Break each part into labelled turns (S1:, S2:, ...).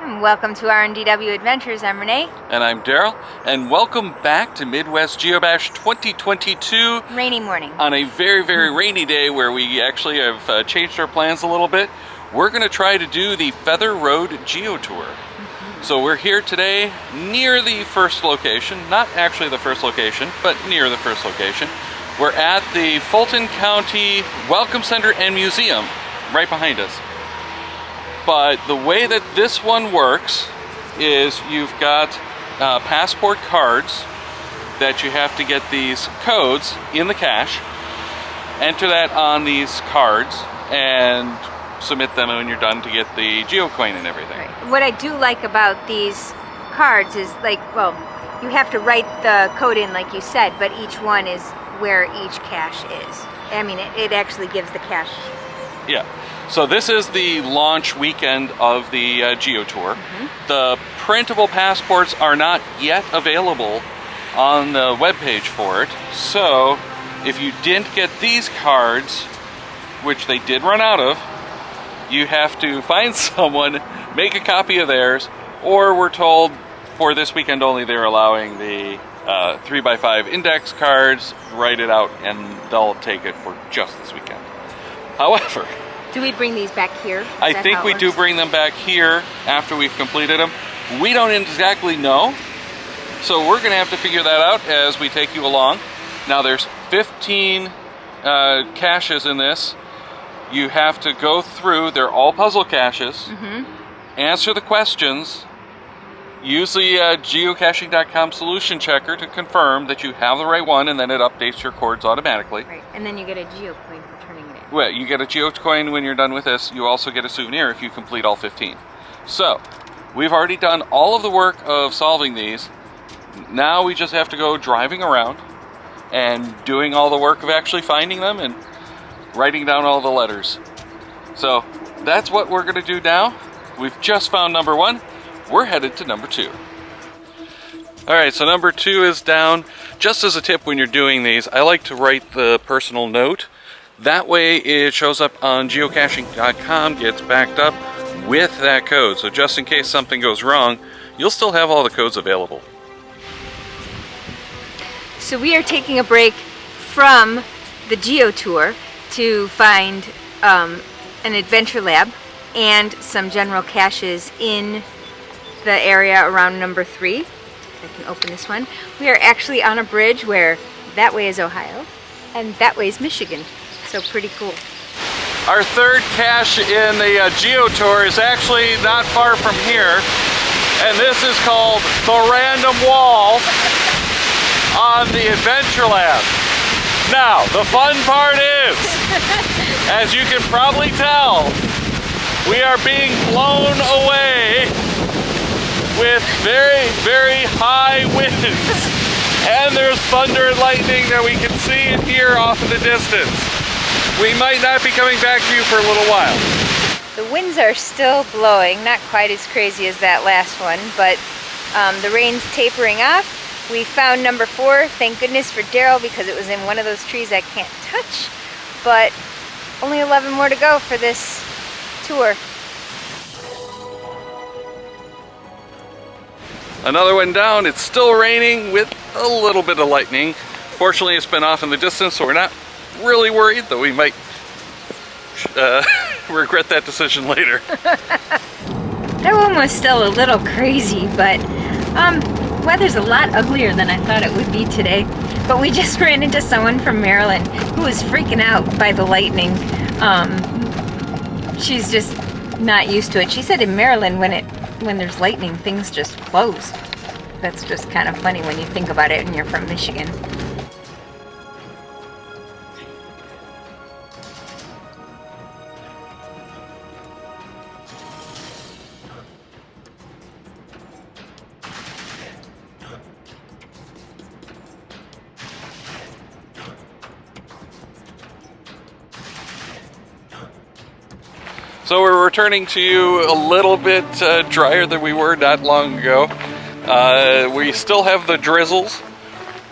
S1: Welcome to R&DW Adventures. I'm Renee.
S2: And I'm Darryl. And welcome back to Midwest Geobash 2022.
S1: Rainy morning.
S2: On a very, very rainy day where we actually have changed our plans a little bit. We're going to try to do the Feather Road GeoTour. So we're here today near the first location. Not actually the first location, but near the first location. We're at the Fulton County Welcome Center and Museum right behind us. But the way that this one works is you've got passport cards that you have to get these codes in the cache, enter that on these cards, and submit them when you're done to get the Geocoin and everything.
S1: Right. What I do like about these cards is, like, well, you have to write the code in like you said, but each one is where each cache is. I mean, it actually gives the cache.
S2: Yeah. So this is the launch weekend of the GeoTour. The printable passports are not yet available on the webpage for it. So if you didn't get these cards, which they did run out of, you have to find someone, make a copy of theirs, or we're told for this weekend only they're allowing the 3x5 index cards, write it out, and they'll take it for just this weekend. However,
S1: do we bring these back here?
S2: I think we do bring them back here after we've completed them. We don't exactly know, so we're going to have to figure that out as we take you along. Now there's 15 caches in this. You have to go through, they're all puzzle caches, answer the questions, use the geocaching.com solution checker to confirm that you have the right one, and then it updates your codes automatically.
S1: Right, and then you get a Geocoin for turning it in.
S2: Well, you get a Geocoin when you're done with this. You also get a souvenir if you complete all 15. So, we've already done all of the work of solving these. Now we just have to go driving around and doing all the work of actually finding them and writing down all the letters. So, that's what we're going to do now. We've just found number 1. We're headed to number 2. Alright, so number 2 is down. Just as a tip when you're doing these, I like to write the personal note. That way it shows up on geocaching.com, gets backed up with that code. So just in case something goes wrong, you'll still have all the codes available.
S1: So we are taking a break from the GeoTour to find an adventure lab and some general caches in the area around number 3. I can open this one. We are actually on a bridge where that way is Ohio and that way is Michigan. So pretty cool.
S2: Our third cache in the GeoTour is actually not far from here, and this is called the Random Wall on the Adventure Lab. Now, the fun part is, as you can probably tell, we are being blown away with very, very high winds. And there's thunder and lightning that we can see and hear off in the distance. We might not be coming back to you for a little while.
S1: The winds are still blowing, not quite as crazy as that last one, but the rain's tapering off. We found number 4, thank goodness for Darryl, because it was in one of those trees I can't touch, but only 11 more to go for this tour.
S2: Another one down. It's still raining with a little bit of lightning. Fortunately, it's been off in the distance, so we're not really worried, though we might regret that decision later.
S1: That one was still a little crazy, but weather's a lot uglier than I thought it would be today. But we just ran into someone from Maryland who was freaking out by the lightning. She's just not used to it. She said in Maryland when there's lightning, things just close. That's just kind of funny when you think about it and you're from Michigan.
S2: So we're returning to you a little bit drier than we were not long ago. We still have the drizzles,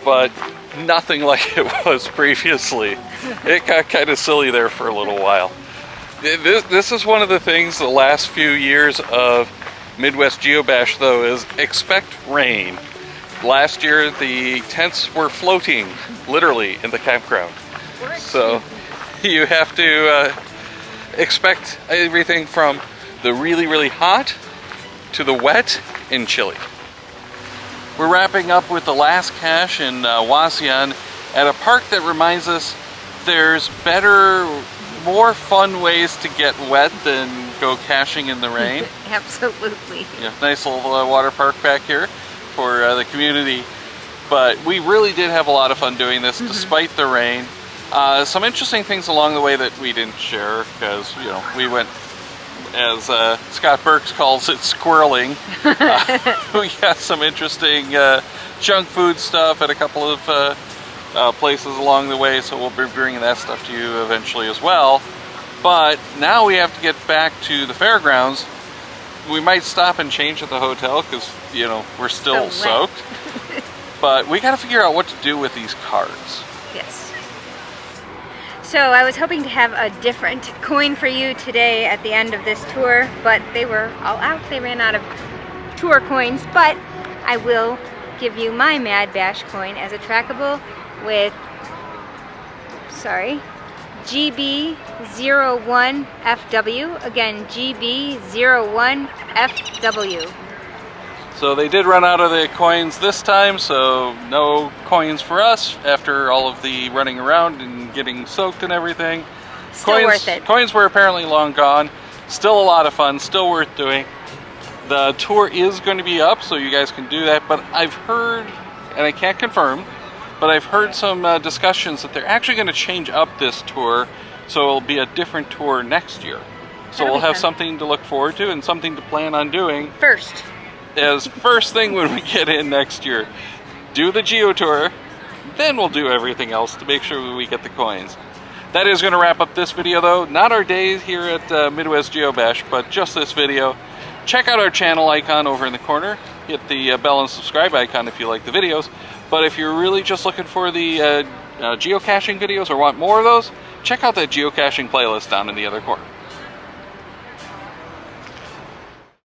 S2: but nothing like it was previously. It got kind of silly there for a little while. This is one of the things the last few years of Midwest Geobash though is expect rain. Last year the tents were floating literally in the campground. So you have to expect everything from the really hot to the wet and chilly. We're wrapping up with the last cache in Wasian at a park that reminds us there's better, more fun ways to get wet than go caching in the rain.
S1: Absolutely.
S2: Yeah, nice little water park back here for the community. But we really did have a lot of fun doing this despite the rain. Some interesting things along the way that we didn't share because, you know, we went, as Scott Burks calls it, squirreling. We got some interesting junk food stuff at a couple of places along the way, so we'll be bringing that stuff to you eventually as well. But now we have to get back to the fairgrounds. We might stop and change at the hotel because, you know, we're still soaked. But we got to figure out what to do with these cards.
S1: Yes. So I was hoping to have a different coin for you today at the end of this tour, but they were all out. They ran out of tour coins, but I will give you my Mad Bash coin as a trackable with, GB01FW. Again, GB01FW.
S2: So they did run out of the coins this time, so no coins for us after all of the running around and getting soaked and everything.
S1: Still worth it.
S2: Coins were apparently long gone. Still a lot of fun, still worth doing. The tour is going to be up, so you guys can do that, but I've heard, and I can't confirm, but I've heard some discussions that they're actually going to change up this tour, so it'll be a different tour next year. So we'll have something to look forward to and something to plan on doing. As first thing when we get in next year. Do the GeoTour, then we'll do everything else to make sure we get the coins. That is going to wrap up this video though. Not our day here at Midwest Geobash, but just this video. Check out our channel icon over in the corner. Hit the bell and subscribe icon if you like the videos. But if you're really just looking for the geocaching videos or want more of those, check out that geocaching playlist down in the other corner.